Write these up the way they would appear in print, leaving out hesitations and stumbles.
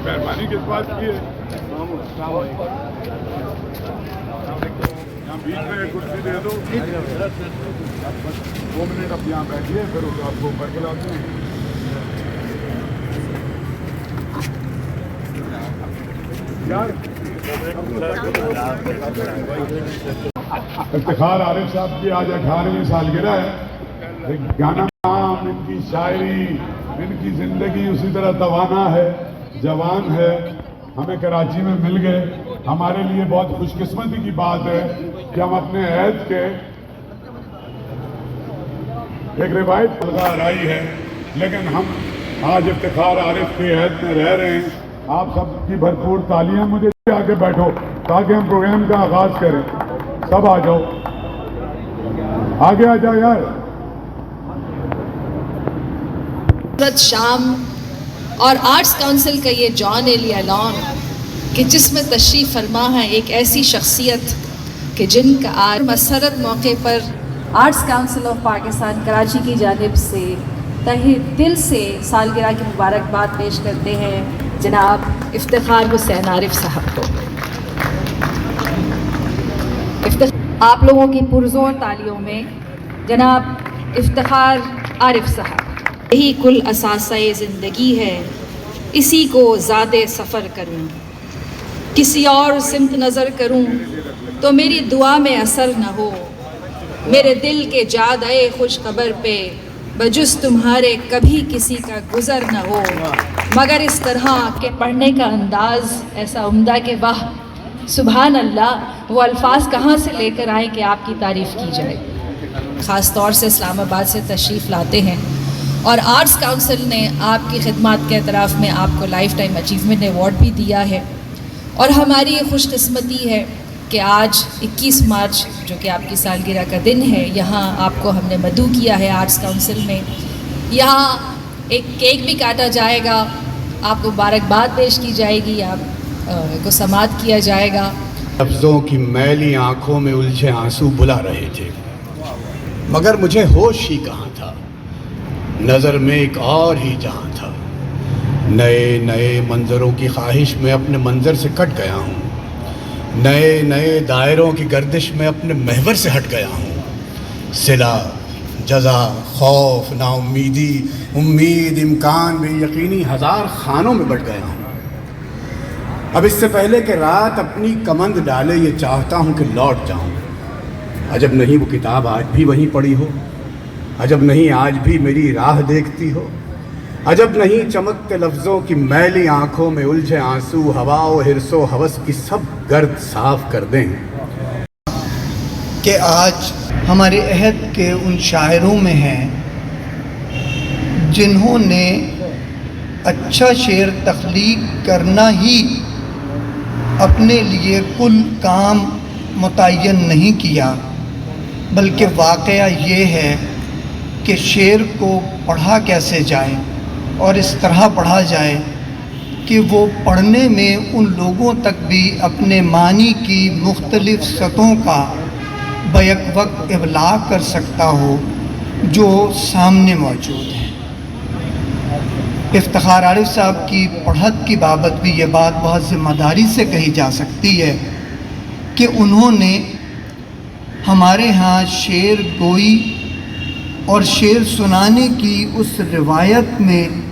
मेहरबानी किस बात की है? यहाँ बीच में एक कुर्सी दे दो, 2 मिनट अब यहाँ बैठिए, फिर आपको ऊपर बुलाते हैं। इफ्तिखार आरिफ साहब की आज 18वीं सालगिरह है। गाना, इनकी शायरी, इनकी जिंदगी उसी तरह तवाना है, जवान है। हमें कराची में मिल गए। हमारे लिए बहुत खुशकिस्मती की बात है कि हम अपने अहद के एक रिवायत आई है, लेकिन हम आज इफ्तिखार आरिफ के अहद में रह रहे हैं। आप सबकी भरपूर तालियां। मुझे आके बैठो ताकि हम प्रोग्राम का आगाज करें। सब आ जाओ, आगे आ जाओ यार। शाम और आर्ट्स काउंसिल का ये जॉन एलिया लॉन कि जिसमें तशरीफ़ फरमा है एक ऐसी शख्सियत कि जिनका आज मसरत मौके पर arts council of Pakistan Karachi की जानिब से तहे दिल से सालगिरह की मुबारकबाद पेश करते हैं जनाब इफ्तिखार हुसैन आरिफ साहब को। आप लोगों की पुरज़ोर तालियों में जनाब इफ्तिखार आरिफ साहब। यही कुल असासे ज़िंदगी है, इसी को ज़ादे सफ़र करूं, किसी और सिमत नज़र करूं तो मेरी दुआ में असर न हो। मेरे दिल के जादे खुश खबर पे बजुज़ तुम्हारे कभी किसी का गुज़र न हो। मगर इस तरह के पढ़ने का अंदाज़ ऐसा उम्दा कि वाह सुभान अल्लाह, वो अल्फाज कहाँ से लेकर आए कि आपकी तारीफ़ की जाए। ख़ास तौर से इस्लामाबाद से तशरीफ़ लाते हैं और आर्ट्स काउंसिल ने आपकी खिदमत के एतराफ़ में आपको लाइफ टाइम अचीवमेंट अवार्ड भी दिया है। और हमारी ये खुशकिस्मती है कि आज 21 मार्च जो कि आपकी सालगिरह का दिन है, यहाँ आपको हमने मदऊ किया है आर्ट्स काउंसिल में। यहाँ एक केक भी काटा जाएगा, आपको मुबारकबाद पेश की जाएगी, आप को समात किया जाएगा। लफ्ज़ों की मैली आंखों में उलझे आंसू बुला रहे थे, मगर मुझे होश ही कहाँ था। नज़र में एक और ही जहाँ था। नए नए मंज़रों की ख्वाहिश में अपने मंज़र से कट गया हूँ। नए नए दायरों की गर्दिश में अपने महवर से हट गया हूँ। सिला, जज़ा, खौफ, नाउम्मीदी, उम्मीद, इम्कान, बेयकीनी हज़ार खानों में बट गया हूँ। अब इससे पहले कि रात अपनी कमंद डाले ये चाहता हूँ कि लौट जाऊँ। अजब नहीं वो किताब आज भी वहीं पड़ी हो, अजब नहीं आज भी मेरी राह देखती हो, अजब नहीं चमकते लफ्ज़ों की मैली आंखों में उलझे आंसू हवा और हिरसो हवस की सब गर्द साफ कर दें। कि आज हमारे अहद के उन शायरों में हैं जिन्होंने अच्छा शेर तख्लीक करना ही अपने लिए कुल काम मुतय्यन नहीं किया, बल्कि वाक़या ये है कि शेर को पढ़ा कैसे जाए और इस तरह पढ़ा जाए कि वो पढ़ने में उन लोगों तक भी अपने मानी की मुख्तलिफ़ सतहों का बैक वक्त इबलाग कर सकता हो जो सामने मौजूद है। इफ्तिखार आरिफ साहब की पढ़त की बाबत भी ये बात बहुत ज़िम्मेदारी से कही जा सकती है कि उन्होंने हमारे यहाँ शेर गोई और शेर सुनाने की उस रिवायत में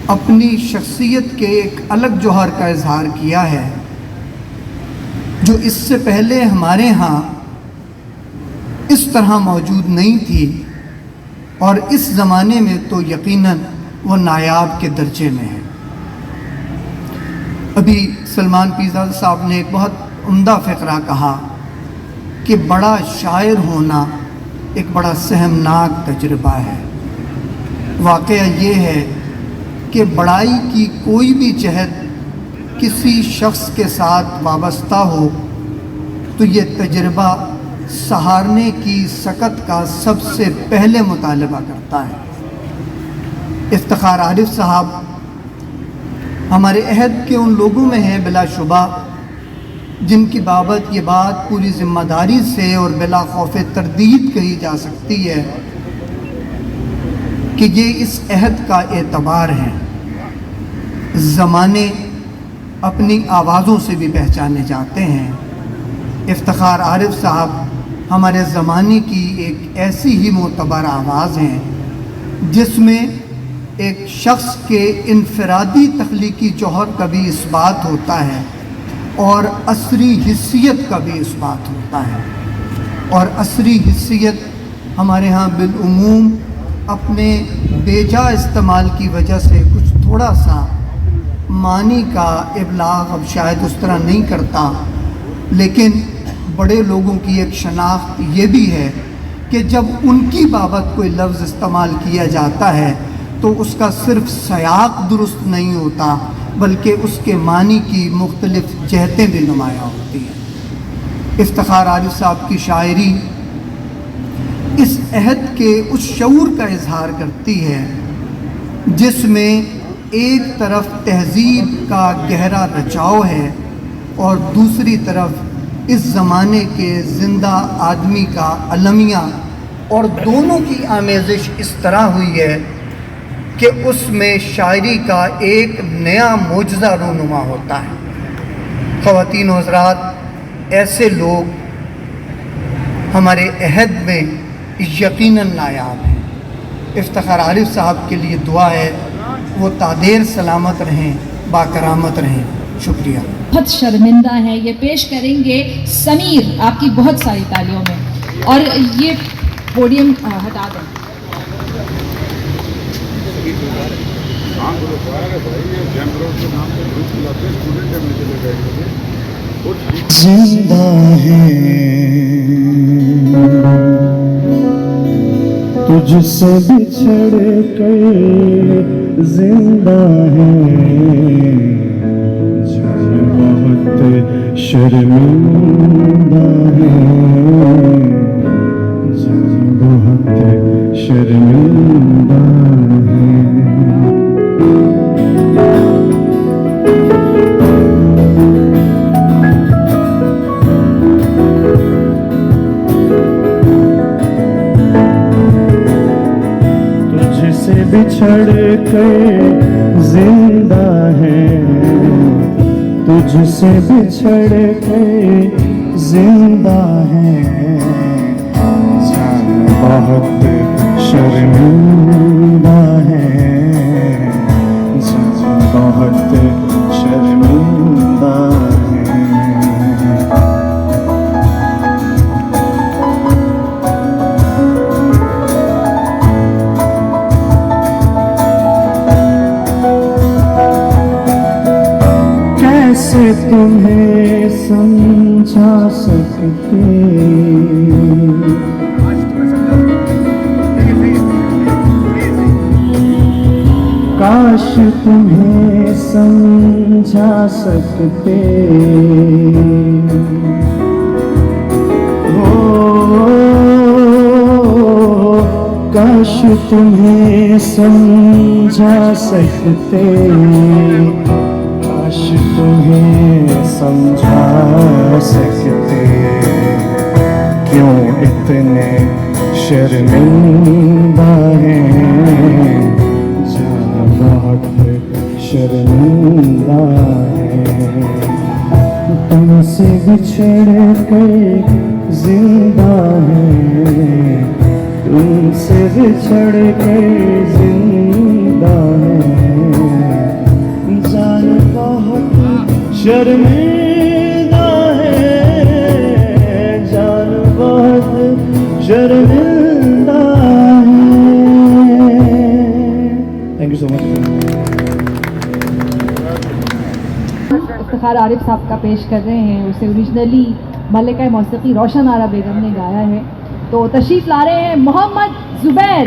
अपनी शख्सियत के एक अलग जौहर का इजहार किया है जो इससे पहले हमारे यहाँ इस तरह मौजूद नहीं थी, और इस ज़माने में तो यकीनन वो नायाब के दर्जे में है। अभी सलमान पीज़ा साहब ने एक बहुत उम्दा फ़िक्रा कहा कि बड़ा शायर होना एक बड़ा सहमनाक तजुर्बा है। वाक़या ये है कि बड़ाई की कोई भी जहद किसी शख्स के साथ वाबस्ता हो तो ये तजुर्बा सहारने की सकत का सबसे पहले मुतालबा करता है। इफ्तिखार आरिफ साहब हमारे अहद के उन लोगों में हैं बिलाशुबा जिनकी बाबत ये बात पूरी ज़िम्मेदारी से और बिला खौफ तरदीद कही जा सकती है कि ये इस अहद का एतबार है। ज़माने अपनी आवाज़ों से भी पहचाने जाते हैं। इफ्तिखार आरिफ साहब हमारे ज़माने की एक ऐसी ही मोतबर आवाज़ हैं जिसमें एक शख्स के इनफरादी तख्लीकी जौहर का भी इस्बात होता है और असरी हिस्सियत का भी इस्बात होता है। और असरी हिस्सियत हमारे यहाँ बिलउमूम अपने बेजा इस्तेमाल की वजह से कुछ थोड़ा सा मानी का इबलाग अब शायद उस तरह नहीं करता, लेकिन बड़े लोगों की एक शनाख्त ये भी है कि जब उनकी बाबत कोई लफ्ज़ इस्तेमाल किया जाता है तो उसका सिर्फ सयाक दुरुस्त नहीं होता बल्कि उसके मानी की मुख्तलिफ जहतें भी नुमायाँ होती हैं। इफ्तिखार आरिफ साहब की शायरी इस अहद के उस शऊर का इजहार करती है जिसमें एक तरफ तहज़ीब का गहरा रचाव है और दूसरी तरफ इस ज़माने के ज़िंदा आदमी का अलमिया, और दोनों की आमेज़िश इस तरह हुई है कि उसमें शायरी का एक नया मोजज़ा रूनुमा होता है। ख़वातीन व हज़रात, ऐसे लोग हमारे अहद में यकीनन नायाब हैं। इफ्तिखार आरिफ साहब के लिए दुआ है वो तादेर सलामत रहें, बाकरामत रहें। शुक्रिया। बहुत शर्मिंदा हैं, ये पेश करेंगे समीर, आपकी बहुत सारी तालियों में, और ये पोडियम हटा दें। जिंदा है तुझसे बिछड़ कर, जिंदा है जान बहुत शर्मिंदा है, जान बहुत शर्मिंदा है। तुझसे बिछड़ कर जिंदा है, तुझसे बिछड़ कर जिंदा है, जान बहुत शर्मिंदा है, जान बहुत शर्मिंदा है। कैसे तुम्हें समझा सकते, काश तुम्हें समझा सकते हो, काश तुम्हें समझा सकते, काश तुम्हें समझा सकते, क्यों इतने शर्मिंदा हैं, जान बहुत शर्मिंदा है। तुमसे बिछड़ कर जिंदा है, तुमसे बिछड़ कर जिंदा है, जान बहुत शर्मिंदा है, जान बहुत शर्मिंदा है। Thank you so much. Iftikhar Arif साहब का पेश कर रहे हैं, उसे ओरिजिनली मलिका मौसीकी रोशन आरा बेगम ने गाया है, तो तशरीफ़ ला रहे हैं मोहम्मद ज़ुबैर।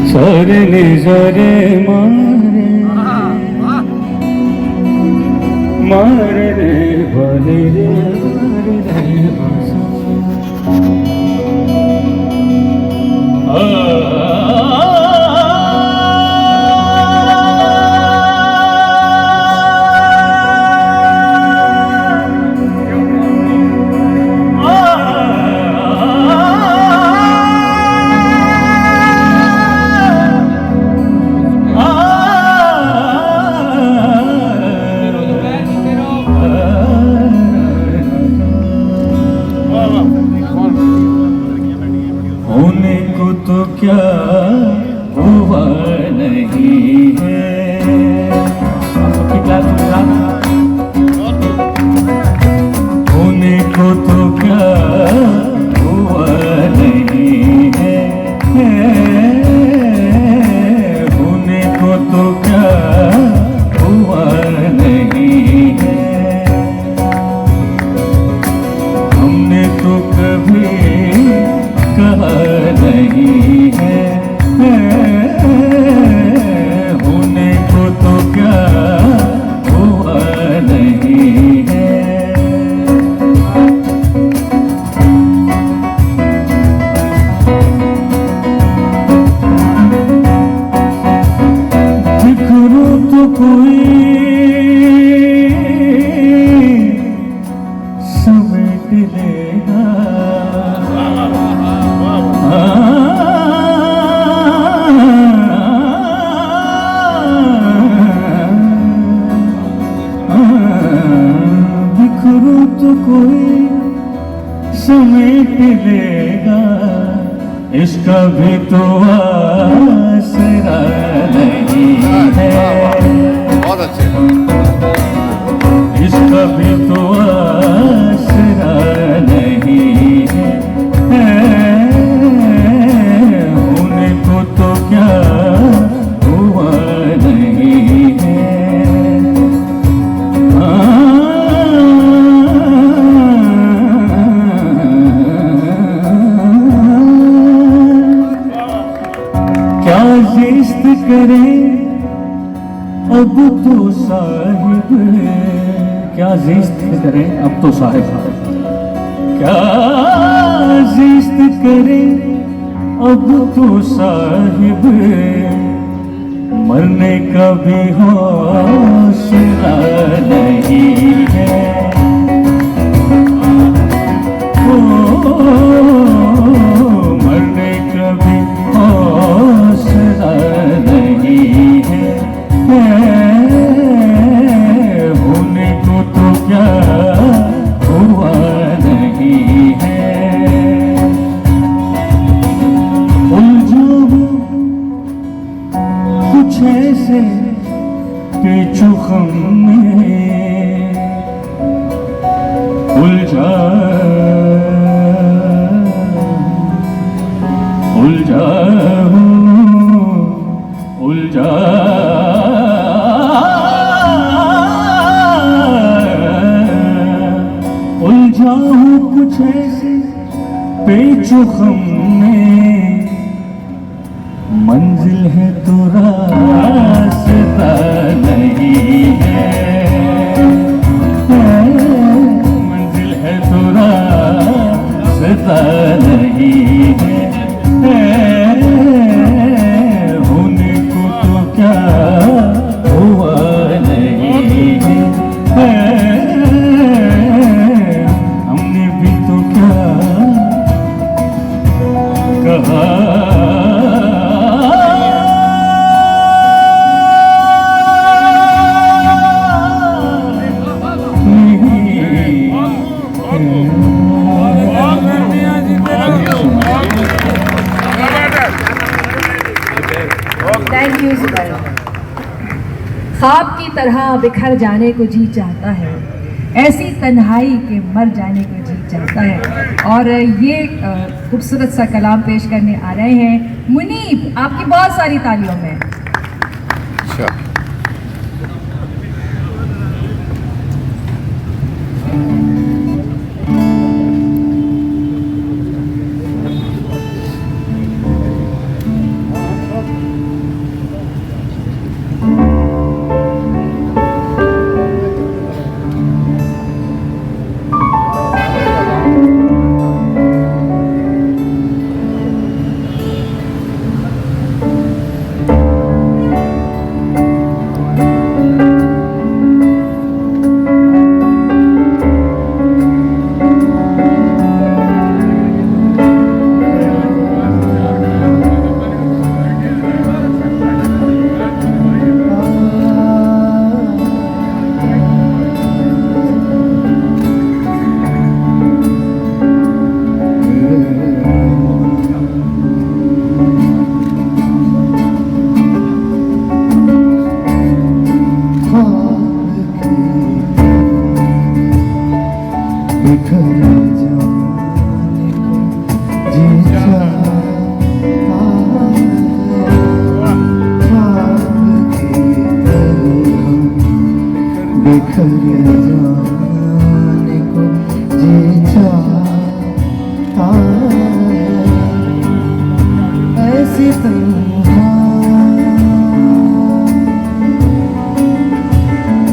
सारे निजारे मारे मारने वाले रे मारे कोई समेट लेगा। बिखरूं तो कोई समेट लेगा, इसका भी तो आसरा नहीं है। बहुत अच्छे। इसका भी तो आसरा नहीं है। होने को तो क्या हुआ नहीं है। क्या जिस्त करे अब तो साहिब, क्या जिस्त करे अब तो साहिब, क्या जिस्त करे अब तो साहिब, मरने का भी हौसला नहीं है। मरने का भी हौसला नहीं है। होने को तो क्या हुआ नहीं है। उलझो कुछ ऐसे पेचो खम में, उलझा उलझाऊं कुछ ऐसे पेचो खम में, मंजिल है तो रास्ता नहीं है। मंजिल है तो रास्ता नहीं है। होने को तो क्या हुआ नहीं है। हमने भी तो क्या कहा। Thank you Zubair. ख्वाब की तरह बिखर जाने को जी चाहता है, ऐसी तन्हाई के मर जाने को जी चाहता है। और ये खूबसूरत सा कलाम पेश करने आ रहे हैं मुनीब, आपकी बहुत सारी तालियों में।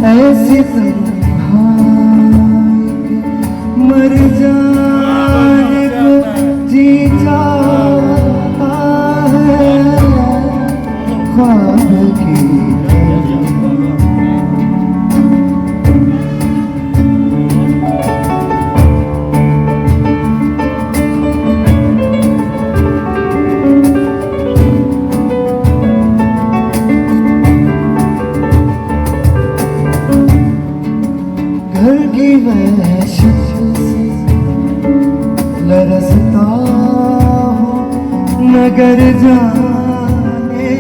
ऐसी तन्हाई मर जाने को जी चाहता है, ख्वाब की मगर जाने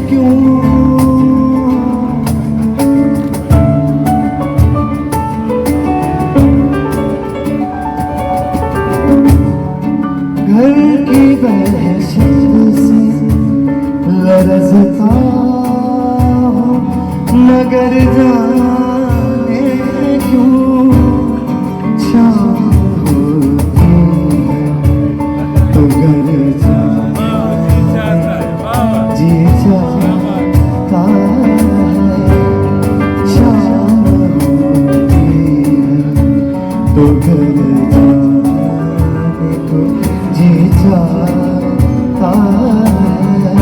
क्यों घर की वहशत से लरज़ता हूँ मगर जाने क्यों शाम होती है तो घर जी जाता है शाम होती है तो घर जाने को जी जाता है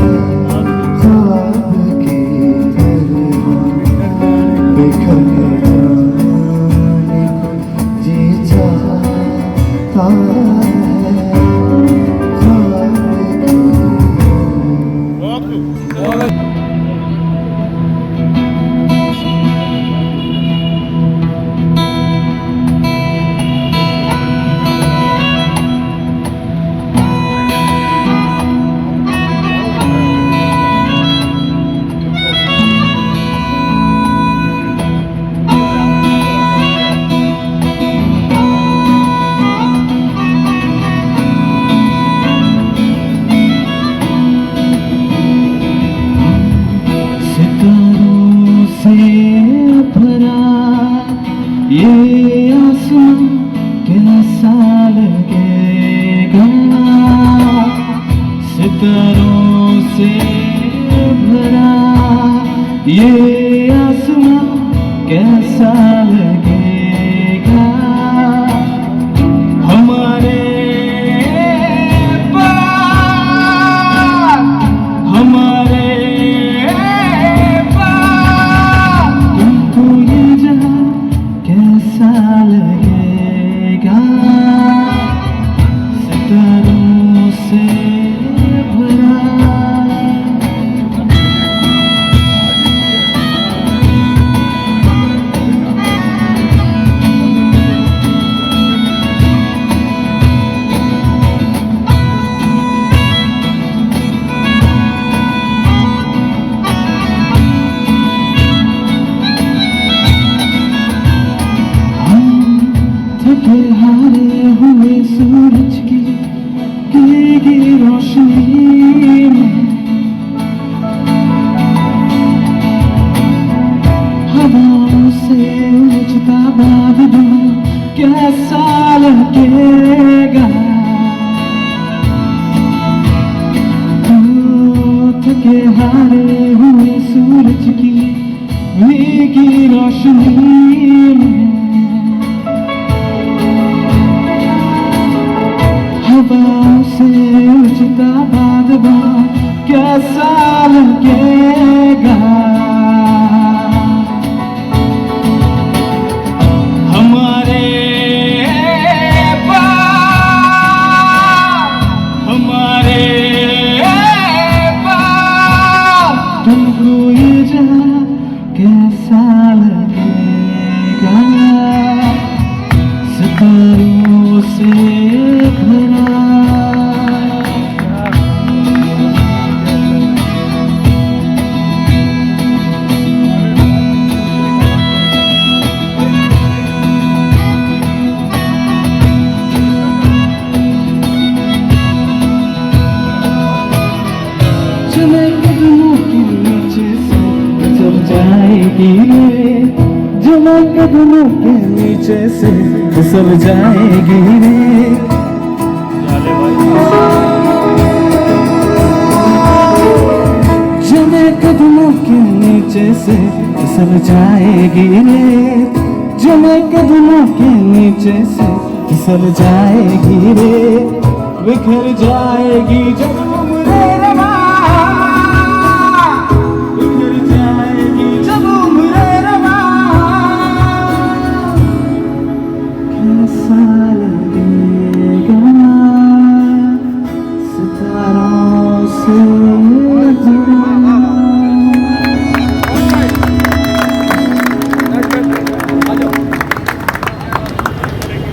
ख्वाब की तरह बिखर जाने को जी जाता है ख्वाब की सितारों से भरा ये आसमां कैसा लगेगा सितारों से भरा ये आसमां कैसा लगेगा हमारे पास हमारे तुमको ये जहां कैसा लगेगा सितारों से भरा थके हारे हुए सूरज की गिरेगी रोशनी में हवाओं से उलझता बादल कैसा लगेगा थके हारे हुए सूरज की भीगी रोशनी में हवाओं से उलझता बादल कैसा लगेगा हमारे पास हमारे पास तुमको ये जहां कैसा लगेगा सितारों से भरा कदमों के नीचे से फिसल जाएगी रे जमा कदमों के नीचे से फिसल जाएगी रे जमा कदमों के नीचे से फिसल जाएगी रे जमा कदमों के नीचे से फिसल जाएगी रे बिखर जाएगी जब उम्र रवा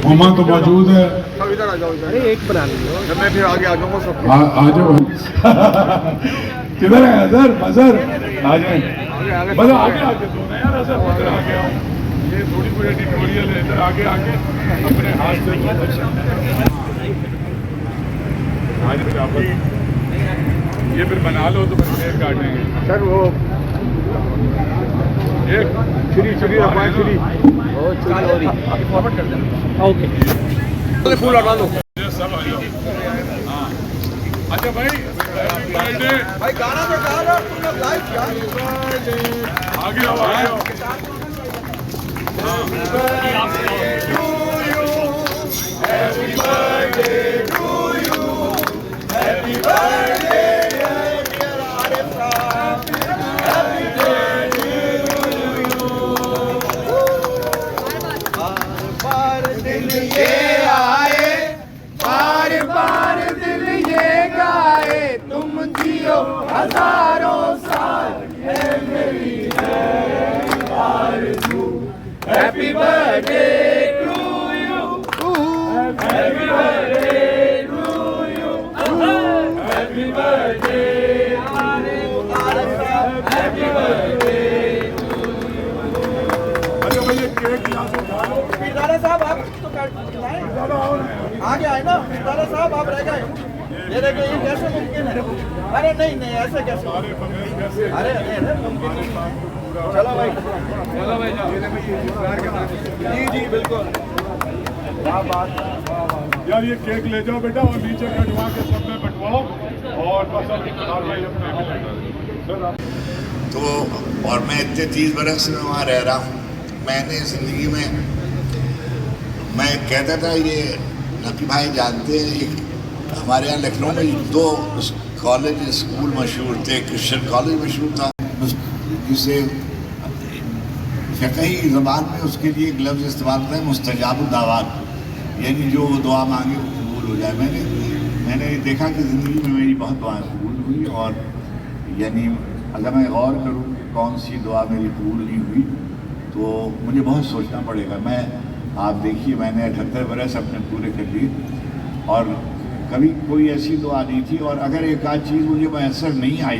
मामा तो मौजूद है अरे एक बना लीजिए जब मैं फिर आगे आ जाऊंगा सब आ जाओ किधर है अजहर मजहर आ जाए बस आगे आके दो ना यार अजहर उधर आगे आओ ये थोड़ी कोई एडिटोरियल है इधर आगे आके अपने हाथ से आज फिर आप ये फिर बना लो तो फिर शेयर काटेंगे सर वो एक फ्री रखवाएं फ्री ओके फूल हटा दो ये सब आ जाओ हाँ अच्छा भाई हैप्पी बर्थडे भाई गाना तो गा रहा तुमने लाइव किया आगे आओ आगे आओ अच्छा भाई ये केक यहाँ से उठा लो पीरदादा साहब आप तो आगे आए ना पीरदादा साहब आप रह गए ये देखिए ये कैसे मुमकिन है अरे नहीं नहीं ऐसे कैसे सारे बगैर कैसे अरे अरे मुमकिन नहीं चलो भाई जी जी बिल्कुल क्या बात यार ये केक ले जाओ बेटा और नीचे कटवा के सब में बंटवाओ और बस अब भाई अपने मिलेगा सर आप तो और मैं इतने 30 बरस से वहाँ रह रहा हूँ मैंने ज़िंदगी में मैं कहता था ये नकी भाई जानते हैं एक हमारे यहाँ लखनऊ में 2 कॉलेज स्कूल मशहूर थे क्रिश्चियन कॉलेज मशहूर था जिसे फ़िक़ही ज़बान में उसके लिए एक लफ्ज़ इस्तेमाल होता है मुस्तजाब दावात यानी जो दुआ मांगे वो कबूल हो जाए मैंने देखा कि ज़िंदगी में मेरी बहुत दुआएं कबूल हुई और यानी अगर मैं गौर करूँ कि कौन सी दुआ मेरी कबूल नहीं हुई तो मुझे बहुत सोचना पड़ेगा मैं आप देखिए मैंने 78 बरस अपने पूरे कर लिए और कभी कोई ऐसी दुआ नहीं थी और अगर एक आध चीज़ मुझे मैसर नहीं आई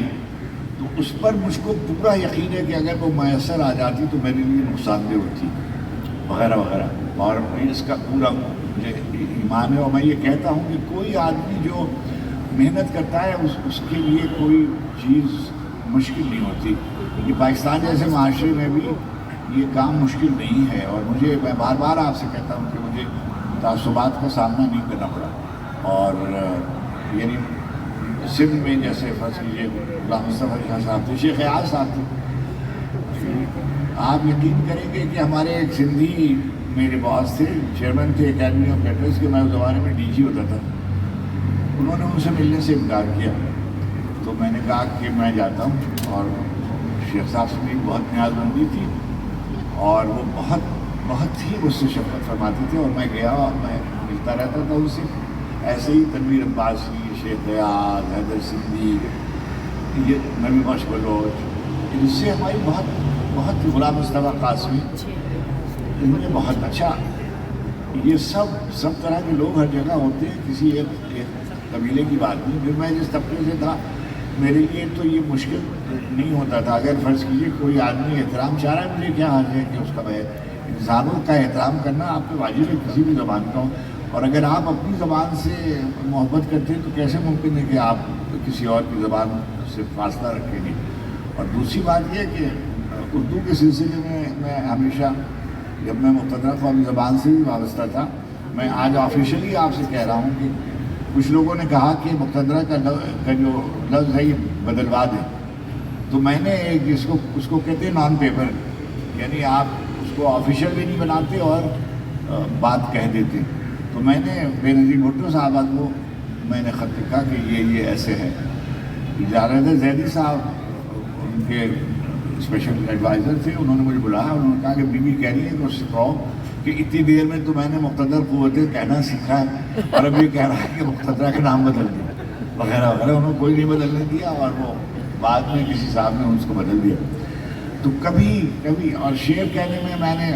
तो उस पर मुझको पूरा यकीन है कि अगर वो मैसर आ जाती तो मेरे लिए नुकसानदेह होती वगैरह वगैरह और इसका पूरा मुझे ईमान है और मैं ये कहता हूँ कि कोई आदमी जो मेहनत करता है उसके लिए कोई चीज़ मुश्किल नहीं होती ये पाकिस्तान जैसे माशरे में भी ये काम मुश्किल नहीं है और मैं बार बार आपसे कहता हूँ कि मुझे तासुबात का सामना नहीं करना पड़ा और यानी सिंध में जैसे फर्ज कीजिए गुलाम मुस्तफ़ा शाह साहब थे शेख याद साहब थे आप यकीन करेंगे कि हमारे एक सिंधी मेरे बॉस थे चेयरमैन थे एकेडमी ऑफ लेटर्स के मैं उस ज़माने में डीजी होता था उन्होंने उनसे मिलने से इनकार किया तो मैंने कहा कि मैं जाता हूँ और शेख साहब से मेरी बहुत न्याज़मंदी थी और वो बहुत ही मुझसे शफ़क़त फरमाते थे और मैं गया मैं मिलता रहता था उनसे ऐसे ही तनवीर अब्बासी शेख गयाल हैदर सिंधी ये नबी बख्श बलोच इनसे हमारी बहुत गुलाम मुस्तफ़ा कासमी इन्होंने बहुत अच्छा ये सब तरह के लोग हर जगह होते हैं किसी एक कबीले की बात नहीं फिर मैं जिस तबके से था मेरे लिए तो ये मुश्किल नहीं होता था अगर फ़र्ज़ कीजिए कोई आदमी एहतराम चाह रहा है मुझे क्या हाल है कि उसका इंसानों का एहतराम करना आप पे वाजिब है किसी भी ज़बान का हो और अगर आप अपनी ज़बान से मोहब्बत करते हैं तो कैसे मुमकिन है कि आप किसी और की ज़बान से फासला रखेंगे और दूसरी बात यह कि उर्दू के सिलसिले में मैं हमेशा जब मैं मुक़द्दरा क़ौमी ज़बान से भी वाबस्ता था मैं आज ऑफिशियली आपसे कह रहा हूँ कि कुछ लोगों ने कहा कि मुक़द्दरा का जो लफ्ज़ है ये बदलवा दें तो मैंने उसको कहते हैं नॉन पेपर यानी आप उसको ऑफिशियल भी नहीं बनाते और बात कह देते तो मैंने बेनज़ीर भुट्टो साहबा को मैंने ख़त लिखा कि ये ऐसे है इजाज़त ज़ैदी साहब उनके स्पेशल एडवाइज़र थे उन्होंने मुझे बुलाया उन्होंने कहा कि बीबी कह रही है कि उससे कहो कि इतनी देर में तो मैंने मुक़द्दर क़ुव्वतें कहना सीखा है और अब ये कह रहा है कि मुक़द्दरा का नाम बदल दिया वगैरह वगैरह उन्होंने कोई नहीं बदलने दिया और वो बाद में किसी साहब ने उसको बदल दिया तो कभी और शेर कहने में मैंने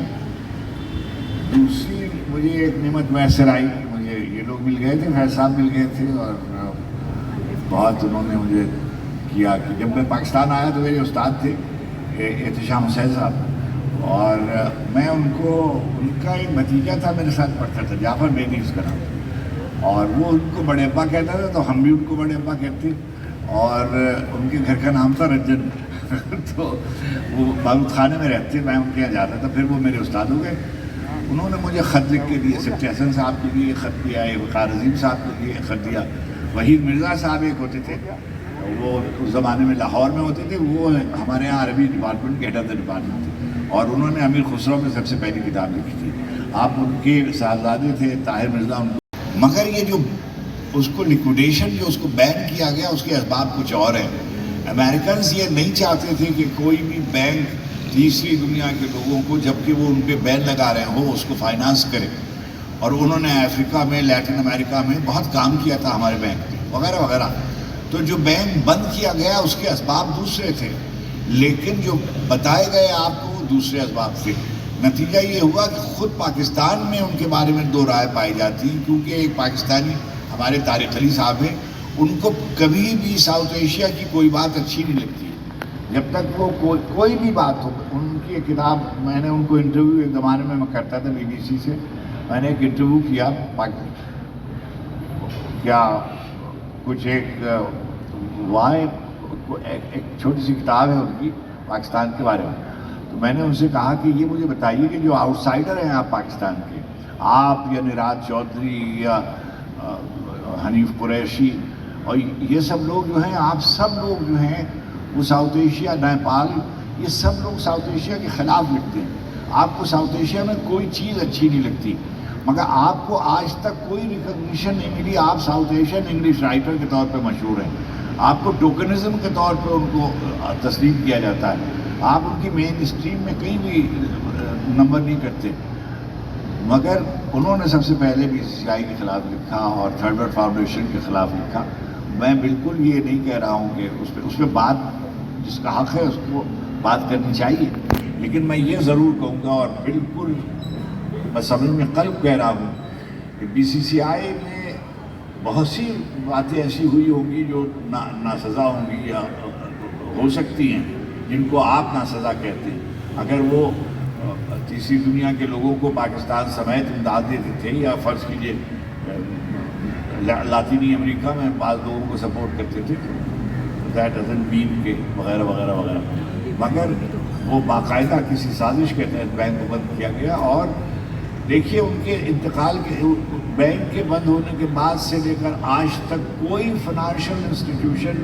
दूसरी मुझे एक नेमत मैसर आई मुझे ये लोग मिल गए थे, फैज साहब मिल गए थे, और बहुत उन्होंने मुझे किया कि जब मैं पाकिस्तान आया तो मेरे उस्ताद थे एहतशाम हुसैन साहब, और मैं उनको, उनका एक भतीजा था मेरे साथ पढ़ता था, जाफर बेनी उसका नाम, और वो उनको बड़े अब्बा कहता था तो हम भी उनको बड़े अब्बा कहते, और उनके घर का नाम था रंजन तो वो बारूद खाने में रहते, मैं उनके यहाँ जाता था, फिर वो मेरे उस्ताद हो गए। उन्होंने मुझे ख़त लिख के दिए, सिफ्त हसन साहब के लिए ख़त दिया, वक़ार अज़ीम साहब के लिए ख़त दिया, वहीद मिर्ज़ा साहब एक होते थे, वो उस ज़माने में लाहौर में होते थे, वो हमारे यहाँ अरबी डिपार्टमेंट के हेड ऑफ द डिपार्टमेंट थे, और उन्होंने अमीर खुसरो में सबसे पहली किताब लिखी थी। आप उनके साहबजादे थे ताहिर मिर्ज़ा उनको। मगर ये जो उसको लिक्विडेशन, जो उसको बैन किया गया, उसके असबाब कुछ और हैं। अमेरिकन ये नहीं चाहते थे कि कोई भी बैंक तीसरी दुनिया के लोगों को, जबकि वो उन पर बैन लगा रहे हो, उसको फाइनेंस करे, और उन्होंने अफ्रीका में, लैटिन अमेरिका में बहुत काम किया था हमारे बैंक में, वगैरह वगैरह। तो जो बैंक बंद किया गया उसके असबाब दूसरे थे, लेकिन जो बताए गए आपको वो दूसरे असबाब थे। नतीजा ये हुआ कि ख़ुद पाकिस्तान में उनके बारे में दो राय पाई जाती, क्योंकि एक पाकिस्तानी हमारे तारिक अली साहब हैं, उनको कभी भी साउथ एशिया की कोई बात अच्छी नहीं लगती, जब तक वो कोई भी बात हो। उनकी एक किताब, मैंने उनको इंटरव्यू एक ज़माने में मैं करता था BBC से, मैंने एक इंटरव्यू किया, क्या कुछ एक छोटी सी किताब है उनकी पाकिस्तान के बारे में, तो मैंने उनसे कहा कि ये मुझे बताइए कि जो आउटसाइडर हैं आप पाकिस्तान के, आप या निराज चौधरी या हनीफ कुरैशी और ये सब लोग जो हैं, आप सब लोग जो हैं वो साउथ एशिया, नेपाल, ये सब लोग साउथ एशिया के ख़िलाफ़ लिखते हैं। आपको साउथ एशिया में कोई चीज़ अच्छी नहीं लगती, मगर आपको आज तक कोई रिकग्निशन नहीं मिली। आप साउथ एशियन इंग्लिश राइटर के तौर पे मशहूर हैं, आपको टोकनिज़म के तौर पे उनको तस्लीम किया जाता है, आप उनकी मेन स्ट्रीम में कहीं भी नंबर नहीं करते। मगर उन्होंने सबसे पहले BCCI के ख़िलाफ़ लिखा और थर्ड वर्ल्ड फाउंडेशन के ख़िलाफ़ लिखा। मैं बिल्कुल ये नहीं कह रहा हूँ कि उस पर बात, जिसका हक़ है उसको बात करनी चाहिए, लेकिन मैं ये ज़रूर कहूँगा और बिल्कुल मैं समझ में कल्ब कह रहा हूँ कि BCCI में बहुत सी बातें ऐसी हुई होंगी जो नासज़ा होंगी या हो सकती हैं, जिनको आप नासज़ा कहते हैं। अगर वो तीसरी दुनिया के लोगों को पाकिस्तान समेत इमदाद देते थे, या फ़र्ज़ कीजिए लातीनी अमेरिका में बाद लोगों को सपोर्ट करते थे, दैट डजंट मीन के वगैरह वगैरह वगैरह, मगर वो बाकायदा किसी साजिश के तहत बैंक को बंद किया गया। और देखिए उनके इंतकाल के, बैंक के बंद होने के बाद से लेकर आज तक कोई फाइनेंशियल इंस्टीट्यूशन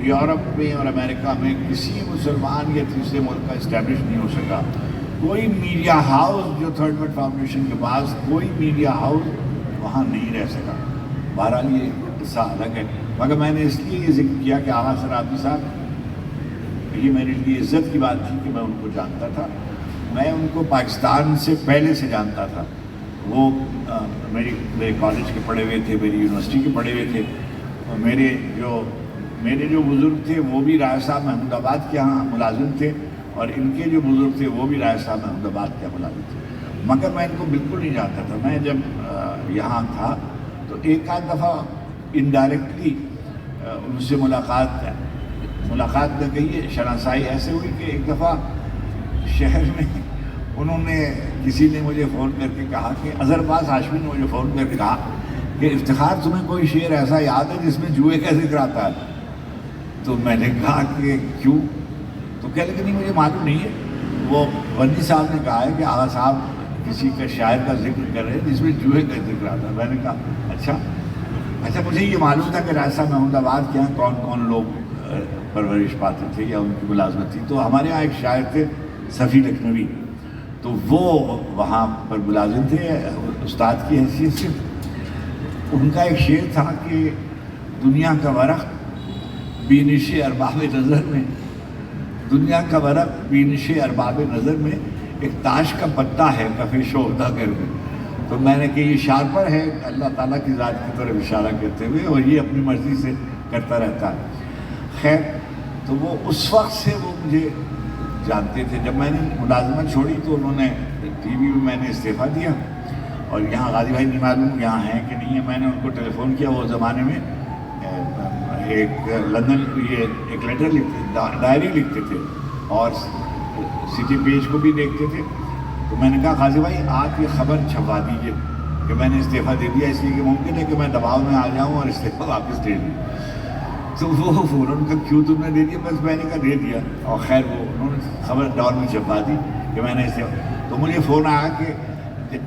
यूरोप में और अमेरिका में किसी मुसलमान या तीसरे मुल्क का इस्टेब्लिश नहीं हो सका। कोई मीडिया हाउस जो थर्ड वर्ल्ड फाउंडेशन के पास, कोई मीडिया हाउस वहाँ नहीं रह सका। बहरहाल ये किस्सा अलग है, मगर मैंने इसलिए ये जिक्र किया कि आगा सराबी साहब, ये मेरे लिए इज़्ज़त की बात थी कि मैं उनको जानता था। मैं उनको पाकिस्तान से पहले से जानता था। वो मेरे कॉलेज के पढ़े हुए थे, मेरी यूनिवर्सिटी के पढ़े हुए थे, और मेरे जो बुज़ुर्ग थे वो भी राय साहब महमूदाबाद के यहाँ मुलाजिम थे, और इनके जो बुज़ुर्ग थे वो भी राय साहब महमूदाबाद के मुलाजिम थे। मगर मैं इनको बिल्कुल नहीं जानता था। मैं जब यहाँ था तो एक आध दफ़ा इनडायरेक्टली उनसे मुलाकात में कहिए शनासाई ऐसे हुई कि एक दफ़ा शहर में किसी ने मुझे फ़ोन करके कहा कि अज़रबाज हाशमी ने मुझे फ़ोन करके कहा कि इफ्तिखार तुम्हें कोई शेर ऐसा याद है जिसमें जुए का जिक्र आता है? तो मैंने कहा कि क्यों? तो कह लगे नहीं मुझे मालूम नहीं है, वो बन्नी साहब ने कहा है कि आगा साहब किसी का शायर का जिक्र कर रहे हैं जिसमें जुए का जिक्र आता है। मैंने कहा अच्छा मुझे ये मालूम था कि राजस्थान महमूदाबाद के यहाँ कौन कौन लोग परवरिश पाते थे या उनकी मुलाजमत थी। तो हमारे यहाँ एक शायर थे सफ़ी लखनवी, तो वो वहाँ पर मुलाजिम थे उस्ताद की हैसियत से। उनका एक शेर था कि दुनिया का वरक़ बीनिश अरबाब नज़र में, दुनिया का वरक़ बीनिश अरबाब नज़र में एक ताश का पत्ता है कफ़े शोहदा घर में। तो मैंने कि ये शार्पर है अल्लाह ताला की ज़ात की तरफ इशारा करते हुए, और ये अपनी मर्ज़ी से करता रहता है। खैर, तो वो उस वक्त से वो मुझे जानते थे। जब मैंने मुलाजमत छोड़ी तो उन्होंने TV में मैंने इस्तीफ़ा दिया اور یہاں غازی بھائی نہیں معلوم یہاں ہیں کہ نہیں ہے. میں نے ان کو ٹیلی فون کیا. وہ زمانے میں ایک لندن یہ ایک لیٹر لکھتے ڈائری لکھتے تھے اور سٹی پیج کو بھی دیکھتے تھے. تو میں نے کہا غازی بھائی آپ یہ خبر چھپوا دیجیے کہ میں نے استعفیٰ دے دیا, اس لیے کہ ممکن ہے کہ میں دباؤ میں آ جاؤں اور استعفیٰ واپس دے دوں. تو وہ فوراً کا کیوں تم نے دے دیا؟ بس میں نے کہا دے دیا. اور خیر وہ انہوں نے خبر ڈور میں چھپوا دی کہ میں نے استعفیٰ. تو مجھے فون آیا کہ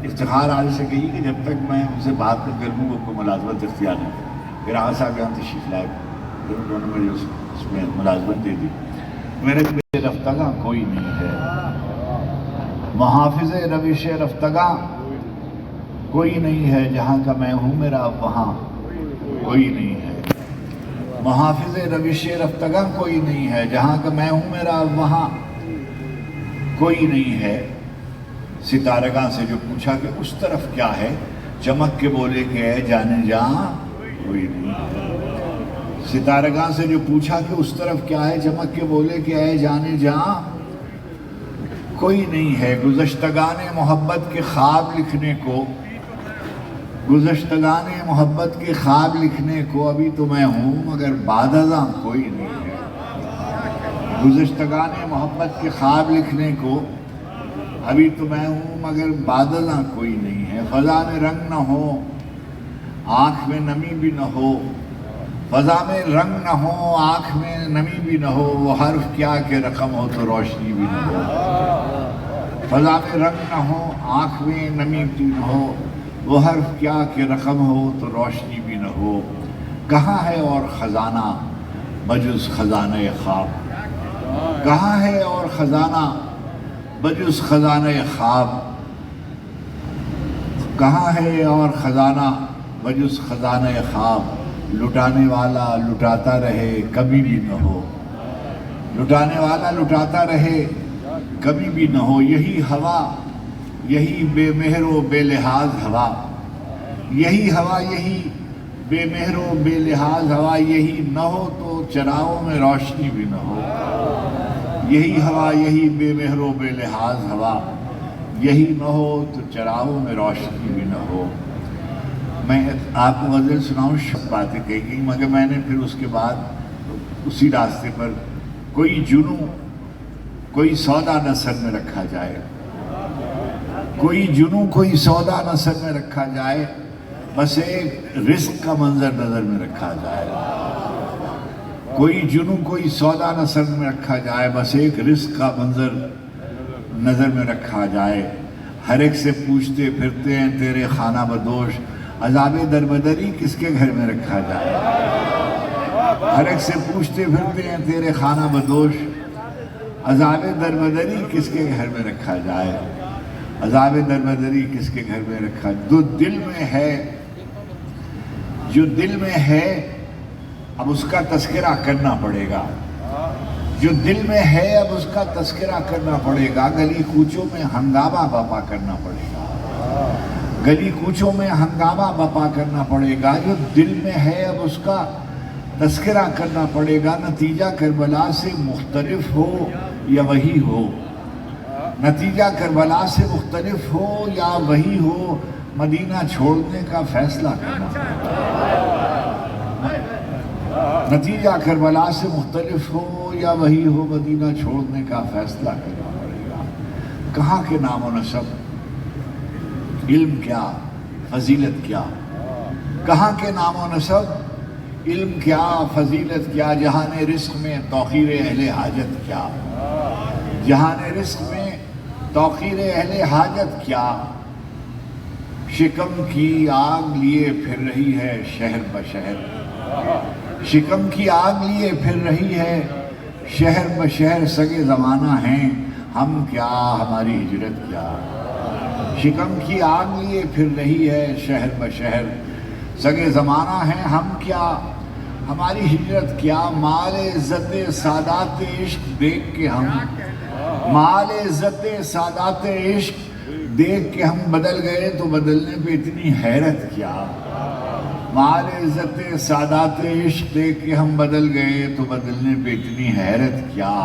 افتخار عالی سے کہی کہ جب تک میں ان سے بات کر لوں وہ کوئی ملازمت اختیار نہیں. پھر آغا صاحب یہاں تشریف لائے, انہوں نے مجھے اس میں ملازمت دے دی. میرے رفتگاں کوئی نہیں ہے, محافظ روش رفتگاں کوئی نہیں ہے, جہاں کا میں ہوں میرا وہاں کوئی نہیں ہے. محافظ روش رفتگاں کوئی نہیں ہے, جہاں کا میں ہوں میرا وہاں کوئی نہیں ہے. ستارگاں سے جو پوچھا کہ اس طرف کیا ہے, چمک کے بولے کہ اے جانے جہاں کوئی نہیں ہے. ستارگاں سے جو پوچھا کہ اس طرف کیا ہے, چمک کے بولے کہ اے جانے جہاں کوئی نہیں ہے. گزشتگان محبت کے خواب لکھنے کو, گزشتگان محبت کے خواب لکھنے کو ابھی تو میں ہوں مگر بعد ازاں کوئی نہیں ہے. گزشتگان محبت کے خواب لکھنے کو ابھی تو میں ہوں مگر بعد ازاں کوئی نہیں ہے. فضا میں رنگ نہ ہو, آنکھ میں نمی بھی نہ ہو, فضا میں رنگ نہ ہو, آنکھ میں نمی بھی نہ ہو, وہ حرف کیا کہ رقم ہو تو روشنی بھی نہ ہو. فضا میں رنگ نہ ہو, آنکھ میں نمی بھی نہ ہو, وہ حرف کیا کہ رقم ہو تو روشنی بھی نہ ہو. کہاں ہے اور خزانہ بجز خزانہ خواب, کہاں ہے اور خزانہ بجز خزانہ خواب, کہاں ہے اور خزانہ بجز خزانہ خواب. لٹانے والا لٹاتا رہے کبھی بھی نہ ہو, لٹانے والا لٹاتا رہے کبھی بھی نہ ہو. یہی ہوا, یہی بے مہر و بے لحاظ ہوا, یہی ہوا, یہی بے مہر و بے لحاظ ہوا. یہی نہ ہو تو چراغوں میں روشنی بھی نہ ہو. یہی ہوا, یہی بے مہر و بے لحاظ ہوا, یہی نہ ہو تو چراغوں میں روشنی بھی نہ ہو. میں آپ کو غزل سناؤں, شب باتیں کہی گئی, مگر میں نے پھر اس کے بعد اسی راستے پر کوئی جنوں کوئی سودا نہ سر میں رکھا جائے, کوئی جنوں کوئی سودا نہ سر میں رکھا جائے, بس ایک رزق کا منظر نظر میں رکھا جائے. کوئی جنوں کوئی سودا نہ سر میں رکھا جائے, بس ایک رزق کا منظر نظر میں رکھا جائے. ہر ایک سے پوچھتے پھرتے ہیں تیرے خانہ بدوش, عذاب دربدری کس کے گھر میں رکھا جائے. ہر ایک سے پوچھتے پھرتے ہیں تیرے خانہ بدوش, عذاب دربدری کس کے گھر میں رکھا جائے. عذاب دربدری کس کے گھر میں رکھا, جو دل میں ہے, جو دل میں ہے اب اس کا تذکرہ کرنا پڑے گا. جو دل میں ہے اب اس کا تذکرہ کرنا پڑے گا. گلی کوچوں میں ہنگامہ بپا کرنا پڑے گا, گلی کوچوں میں ہنگامہ بپا کرنا پڑے گا. جو دل میں ہے اب اس کا تذکرہ کرنا پڑے گا. نتیجہ کربلا سے مختلف ہو یا وہی ہو, نتیجہ کربلا سے مختلف ہو یا وہی ہو, مدینہ چھوڑنے کا فیصلہ کرنا پڑے گا. نتیجہ کربلا سے مختلف ہو یا وہی ہو, مدینہ چھوڑنے کا فیصلہ کرنا پڑے گا. کہاں کے نام و نسب, علم کیا, فضیلت کیا, کہاں کے نام و نسب, علم کیا, فضیلت کیا. جہان رزق میں توقیر اہل حاجت کیا, جہان رزق میں توقیر اہل حاجت کیا. شکم کی آگ لیے پھر رہی ہے شہر بشہر, شکم کی آگ لیے پھر رہی ہے شہر بشہر. سگے زمانہ ہیں ہم کیا, ہماری ہجرت کیا. شکم کی آگ لیے پھر رہی ہے شہر بشہر, سگے زمانہ ہیں ہم کیا, ہماری ہجرت کیا. مال عزت سادات عشق دیکھ کے ہم, مال عزت سادات عشق دیکھ کے ہم بدل گئے تو بدلنے پہ اتنی حیرت کیا. مال عزت سادات عشق دیکھ کے ہم بدل گئے تو بدلنے پہ اتنی حیرت کیا.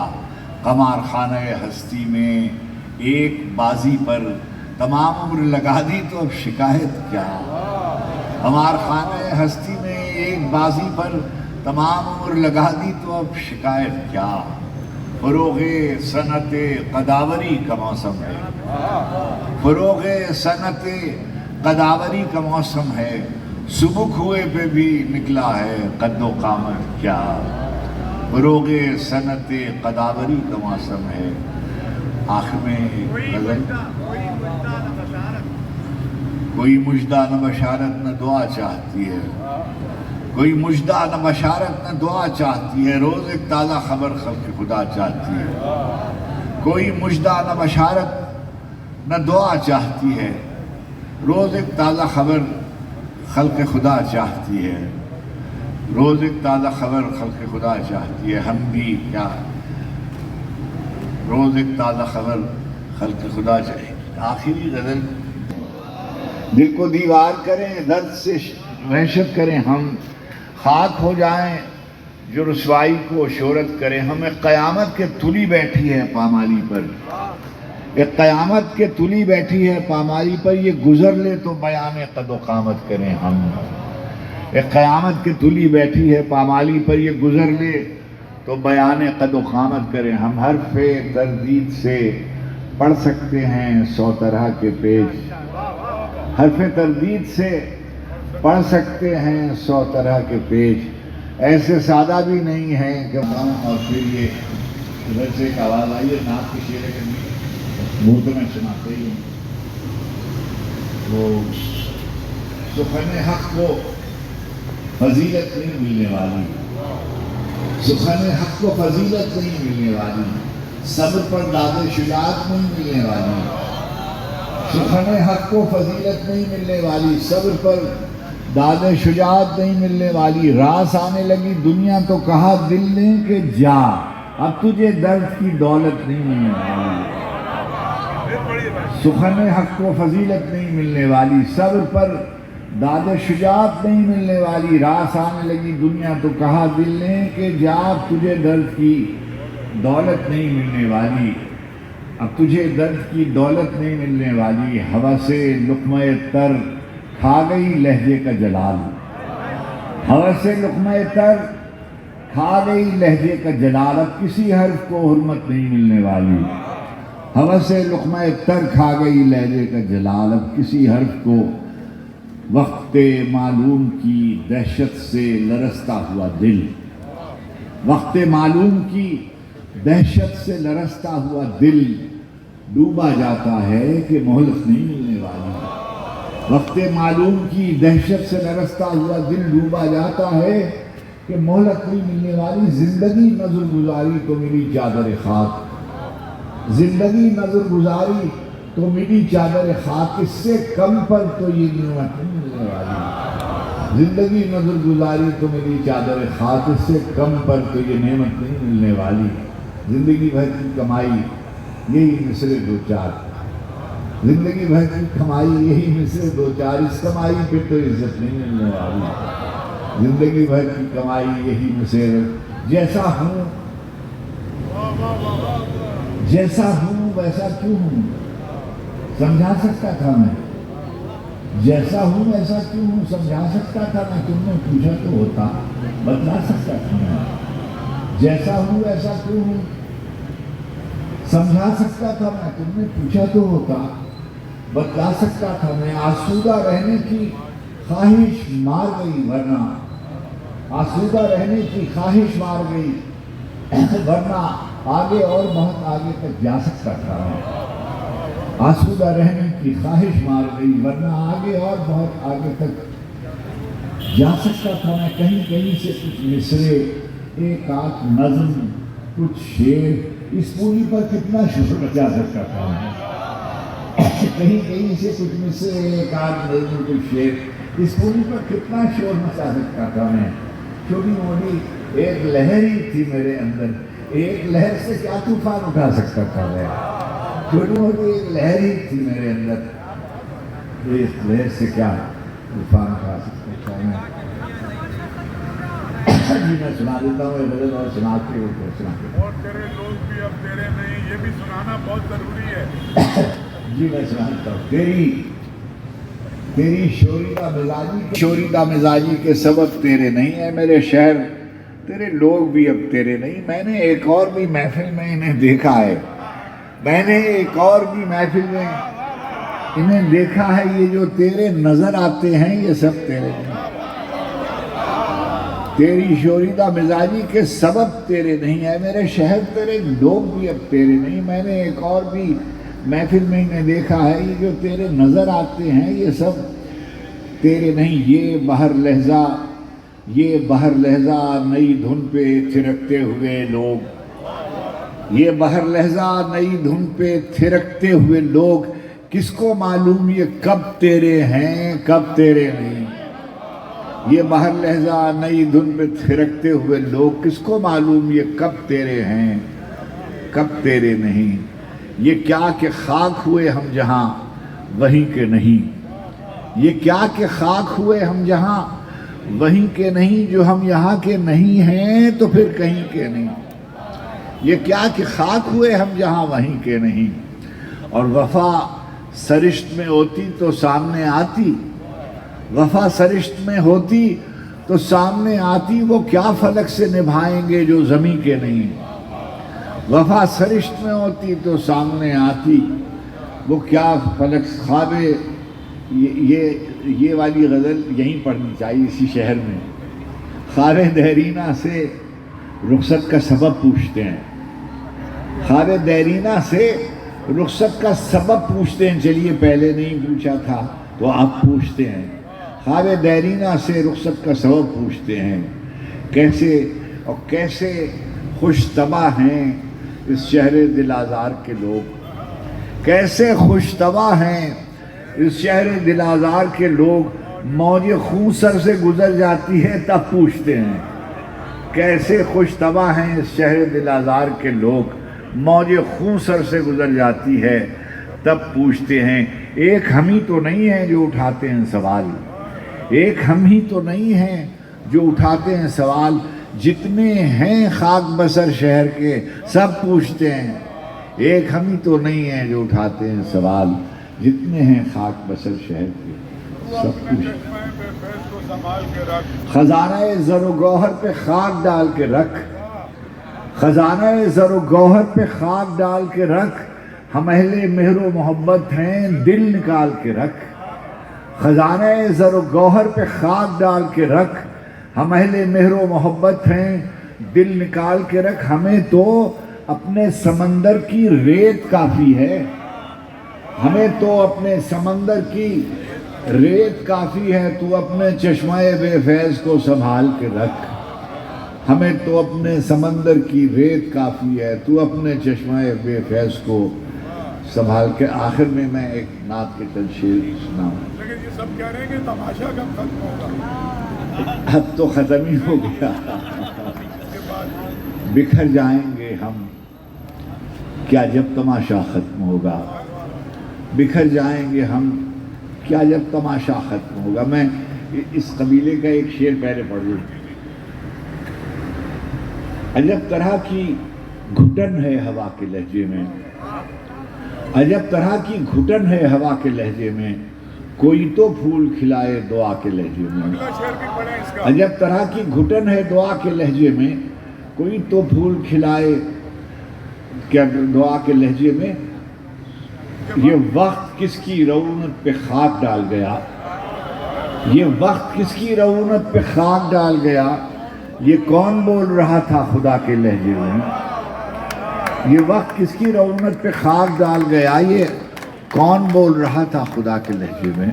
قمار خانہ ہستی میں ایک بازی پر तमाम उम्र लगा दी तो अब शिकायत क्या। हमार खाने हस्ती में एक बाजी पर तमाम उम्र लगा दी तो अब शिकायत क्या। फरोग़े सनत क़दावरी का मौसम है, फरोग़े सनत क़दावरी का मौसम है। सुबह हुए पे भी निकला है कद्दो कामत क्या। फरोग़े सनत क़दावरी का मौसम है। आखिर में गज़ल, कोई मुजदा न बशारत न दुआ चाहती है, कोई मुजदा न बशारत न दुआ चाहती है। रोज़ एक ताज़ा खबर खल्क़ खुदा चाहती है। कोई मुजदा न बशारत न दुआ चाहती है। रोज़ एक ताज़ा खबर खल्क़ खुदा चाहती है। रोज़ एक ताज़ा खबर खल्क़ खुदा चाहती है। हम भी क्या, रोज़ एक ताज़ा खबर खल्क़ खुदा चाहिए। आखिरी गज़ल, दिल को दीवार करें, दर्द से वहशत करें, हम खाक हो जाएं जो रुसवाई को शोहरत करें। हम एक क़यामत के तुली बैठी है पामाली पर, एक क़यामत के तुली बैठी है पामाली पर। ये गुज़र ले तो बयान क़दो क़ामत करें हम। एक क़यामत के तुली बैठी है पामाली पर, ये गुज़र ले तो बयान क़दो क़ामत करें हम। हर्फ़े तरदीद से पढ़ सकते हैं 100 तरह के पेज, हर्फ़े तरदीद से पढ़ सकते हैं 100 तरह के पेज। ऐसे सादा भी नहीं है कि और फिर ये इधर से एक आवाज़ आई है, नाथ की शेर करनी मुँह तो मैं सुनाते ही हूँ। वो सुखन हक़ को फजीलत नहीं मिलने वाली, सुखन हक़ को फजीलत नहीं मिलने वाली, सब्र पर दाद शुजाअत नहीं मिलने वाली। सुखन हक़ को फजीलत नहीं मिलने वाली, सब्र पर दाद शुजाअत नहीं मिलने वाली। रास आने लगी दुनिया तो कहा दिल ने कि जा, अब तुझे दर्द की दौलत नहीं मिलने वाली। सुखन हक़ को फजीलत नहीं मिलने वाली, सब्र पर दाद शुजाअत नहीं मिलने वाली। रास आने लगी दुनिया तो कहा दिल ने कि जा, अब तुझे दर्द की दौलत नहीं मिलने वाली, अब तुझे दर्द की दौलत नहीं मिलने वाली। हवा से लुक़्मे तर खा गई लहजे का जलाल, हवा से लुक़्मे तर खा गई लहजे का जलाल। अब किसी हर्फ को हुर्मत नहीं मिलने वाली, हवा से लुक़्मे तर खा गई लहजे का जलाल। अब किसी हर्फ को वक़्ते मालूम की दहशत से लरसता हुआ दिल, वक़्ते मालूम की दहशत से लरसता हुआ दिल डूबा जाता है कि मोहलत नहीं मिलने वाली। वक़्ते मालूम की दहशत से लरसता हुआ दिल डूबा जाता है कि मोहलत नहीं मिलने वाली। ज़िंदगी नज़र गुजारी तो मिली चादर खाक, ज़िंदगी नज़र गुजारी तो मिली चादर खाक, इससे कम पर तो ये नेमत नहीं मिलने वाली। ज़िंदगी नज़र गुजारी तो मिली चादर खाक, इससे कम पर तो ये नेमत नहीं मिलने वाली। ज़िंदगी भर की कमाई यही मिसरे दो चार, ज़िंदगी भर की कमाई यही मिसरे दो चार, इस कमाई पे तो इज्जत नहीं मिलने वाली। ज़िंदगी भर की कमाई यही मिसरे, जैसा हूँ जैसा हूँ वैसा क्यों हूँ, समझा सकता था मैं। जैसा हूँ वैसा क्यों हूँ, समझा सकता था मैं। तुमने पूछा तो होता, बतला सकता था मैं। जैसा हूँ वैसा क्यों हूँ, समझा सकता था मैं। तुमने पूछा तो होता, बतला सकता था मैं। आसूदा रहने की ख्वाहिश मार गई वरना, आसूदा रहने की ख्वाहिश मार गई वरना आगे और बहुत आगे तक जा सकता था मैं। आसूदा रहने की ख्वाहिश मार गई वरना आगे और बहुत आगे तक जा सकता था मैं। कहीं कहीं से कुछ मिसरे, एक आध नज़्म, कुछ शेर, इस पूरी पर कितना शोर मचा सकता था मैं। कहीं कहीं से कुछ मिसरे, एक आध नज़्म, कुछ शेर, इस पूरी पर कितना शोर मचा सकता था मैं। छोटी मोटी एक लहर ही थी मेरे अंदर, एक लहर से क्या तूफान उठा सकता था मैं। छोटी मोटी एक लहर ही थी मेरे अंदर, इस लहर से क्या तूफान उठा सकता था मैं। जी मैं सुना देता हूँ गज़ल और सुनाते हो सुनाते। और तेरे लोग भी अब तेरे नहीं, ये भी सुनाना बहुत ज़रूरी है। جی میں سمجھتا ہوں تیری شوریدہ مزاجی کے سبب تیرے نہیں ہے میرے شہر، تیرے لوگ بھی اب تیرے نہیں۔ میں نے ایک اور بھی محفل میں انہیں دیکھا ہے، میں نے ایک اور بھی محفل میں انہیں دیکھا ہے، یہ جو تیرے نظر آتے ہیں یہ سب تیرے نہیں، تیری شوریدہ مزاجی کے سبب تیرے نہیں ہے میرے شہر، تیرے لوگ بھی اب تیرے نہیں۔ میں نے ایک اور بھی محفل میں انہیں دیکھا ہے، یہ جو تیرے نظر آتے ہیں یہ سب تیرے نہیں۔ یہ بہر لہجہ نئی دھن پہ تھرکتے ہوئے لوگ، یہ بہر لہجہ نئی دھن پہ تھرکتے ہوئے لوگ، کس کو معلوم یہ کب تیرے ہیں کب تیرے نہیں۔ یہ بہر لہجہ نئی دھن پہ تھرکتے ہوئے لوگ، کس کو معلوم یہ کب تیرے ہیں کب تیرے نہیں۔ یہ کیا کہ خاک ہوئے ہم جہاں وہیں کے نہیں، یہ کیا کہ خاک ہوئے ہم جہاں وہیں کے نہیں، جو ہم یہاں کے نہیں ہیں تو پھر کہیں کے نہیں۔ یہ کیا کہ خاک ہوئے ہم جہاں وہیں کے نہیں، اور وفا سرشت میں ہوتی تو سامنے آتی، وفا سرشت میں ہوتی تو سامنے آتی، وہ کیا فلک سے نبھائیں گے جو زمیں کے نہیں۔ وفا سرشت میں ہوتی تو سامنے آتی، وہ کیا فلک خواب۔ یہ والی غزل یہیں پڑھنی چاہیے اسی شہر میں۔ خواب دیرینہ سے رخصت کا سبب پوچھتے ہیں، خواب دیرینہ سے رخصت کا سبب پوچھتے ہیں، چلیے پہلے نہیں پوچھا تھا تو آپ پوچھتے ہیں۔ خواب دیرینہ سے رخصت کا سبب پوچھتے ہیں، کیسے خوش طبع ہیں اس شہر دل آزار کے لوگ، کیسے خوش طبع ہیں اس شہر دل آزار کے لوگ، موج خون سر سے گزر جاتی ہے تب پوچھتے ہیں۔ کیسے خوش طبع ہیں اس شہر دل آزار کے لوگ، موج خون سر سے گزر جاتی ہے تب پوچھتے ہیں۔ ایک ہم ہی تو نہیں ہیں جو اٹھاتے ہیں سوال، ایک ہم ہی تو نہیں ہیں جو اٹھاتے ہیں سوال، جتنے ہیں خاک بسر شہر کے سب پوچھتے ہیں۔ ایک ہم ہی تو نہیں ہیں جو اٹھاتے ہیں سوال، جتنے ہیں خاک بسر شہر کے سب پوچھتے ہیں۔ خزانہ زر و گوہر پہ خاک ڈال کے رکھ، خزانہ زر و گوہر پہ خاک ڈال کے رکھ، ہم اہل مہر و محبت ہیں دل نکال کے رکھ۔ خزانہ زر و گوہر پہ خاک ڈال کے رکھ، ہم اہل مہر و محبت ہیں دل نکال کے رکھ۔ ہمیں تو اپنے سمندر کی ریت کافی ہے، ہمیں تو اپنے سمندر کی ریت کافی ہے، تو اپنے چشمہ بے فیض کو سنبھال کے رکھ۔ ہمیں تو اپنے سمندر کی ریت کافی ہے، تو اپنے چشمہ بے فیض کو سنبھال کے۔ آخر میں ایک نعت کے چند شعر سناؤں۔ لیکن یہ سب کہہ رہے ہیں کہ تماشا کب ختم ہوگا؟ اب تو ختم ہی ہو گیا، بکھر جائیں گے ہم کیا جب تماشا ختم ہوگا، بکھر جائیں گے ہم کیا جب تماشا ختم ہوگا۔ میں اس قبیلے کا ایک شعر پہلے پڑھ لوں۔ عجب طرح کی گھٹن ہے ہوا کے لہجے میں، عجب طرح کی گھٹن ہے ہوا کے لہجے میں، کوئی تو پھول کھلائے دعا کے لہجے میں۔ عجب طرح کی گھٹن ہے دعا کے لہجے میں، کوئی تو پھول کھلائے کیا دعا کے لہجے میں۔ یہ وقت کس کی رعونت پہ خاک ڈال گیا، یہ وقت کس کی رعونت پہ خاک ڈال گیا، یہ کون بول رہا تھا خدا کے لہجے میں۔ یہ وقت کس کی رعونت پہ خاک ڈال گیا، یہ کون بول رہا تھا خدا کے لہجے میں۔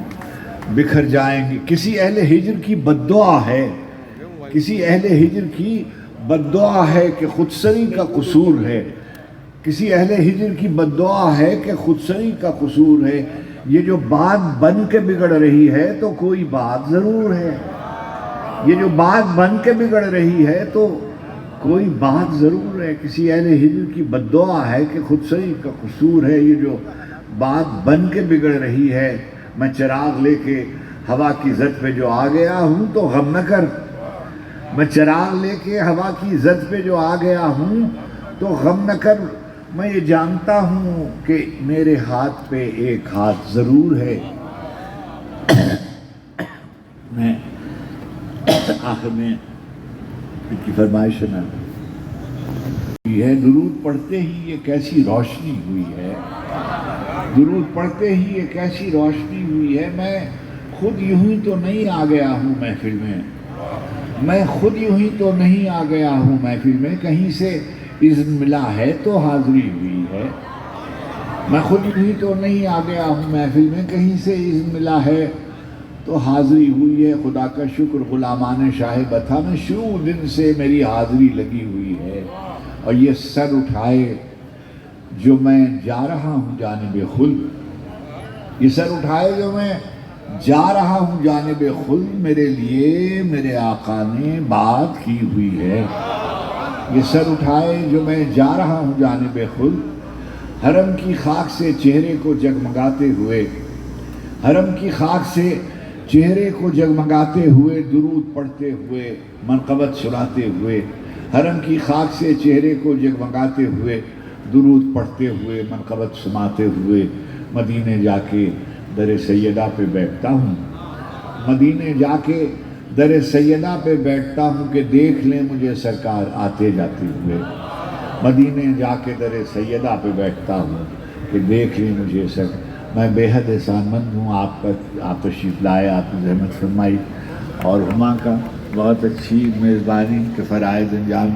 بکھر جائیں گے، کسی اہل ہجر کی بد دعا ہے، کسی اہل ہجر کی بد دعا ہے کہ خودسری کا قصور ہے، کسی اہل ہجر کی بد دعا ہے کہ خودسری کا قصور ہے۔ یہ جو بات بن کے بگڑ رہی ہے تو کوئی بات ضرور ہے، یہ جو بات بن کے بگڑ رہی ہے تو کوئی بات ضرور ہے۔ کسی اہل ہجر کی بد دعا ہے کہ خودسری کا قصور ہے، یہ جو بات بن کے بگڑ رہی ہے۔ میں چراغ لے کے ہوا کی زد پہ جو آ گیا ہوں تو غم نہ کر، میں چراغ لے کے ہوا کی زد پہ جو آ گیا ہوں تو غم نہ کر، میں یہ جانتا ہوں کہ میرے ہاتھ پہ ایک ہاتھ ضرور ہے. میں آخر میں ان کی فرمائش سنا ہے. درود پڑھتے ہی یہ کیسی روشنی ہوئی ہے, درود پڑھتے ہی یہ کیسی روشنی ہوئی ہے. میں خود یوں ہی تو نہیں آ گیا ہوں محفل میں, میں خود یوں ہی تو نہیں آ گیا ہوں محفل میں, کہیں سے اذن ملا ہے تو حاضری ہوئی ہے. میں خود یوں ہی تو نہیں آ گیا ہوں محفل میں, کہیں سے اذن ملا ہے تو حاضری ہوئی ہے. خدا کا شکر غلامان شاہ بتا میں شروع دن سے میری حاضری لگی ہوئی ہے. اور یہ سر اٹھائے جو میں جا رہا ہوں جانب خلد, یہ سر اٹھائے جو میں جا رہا ہوں جانب خلد, میرے لیے میرے آقا نے بات کی ہوئی ہے. یہ سر اٹھائے جو میں جا رہا ہوں جانب خلد, حرم کی خاک سے چہرے کو جگمگاتے ہوئے, حرم کی خاک سے چہرے کو جگمگاتے ہوئے, درود پڑھتے ہوئے, منقبت سناتے ہوئے, حرم کی خاک سے چہرے کو جگمگاتے ہوئے, درود پڑھتے ہوئے, منقبت سناتے ہوئے مدینے جا کے در سیدہ پہ بیٹھتا ہوں. مدینے جا کے در سیدہ پہ بیٹھتا ہوں کہ دیکھ لیں مجھے سرکار آتے جاتے ہوئے. مدینے جا کے در سیدہ پہ بیٹھتا ہوں کہ دیکھ لیں مجھے سرکار. میں بے حد احسان مند ہوں آپ تشریف لائے, آپ نے زحمت فرمائی, اور ہما کا بہت اچھی میزبانی کے فرائض انجام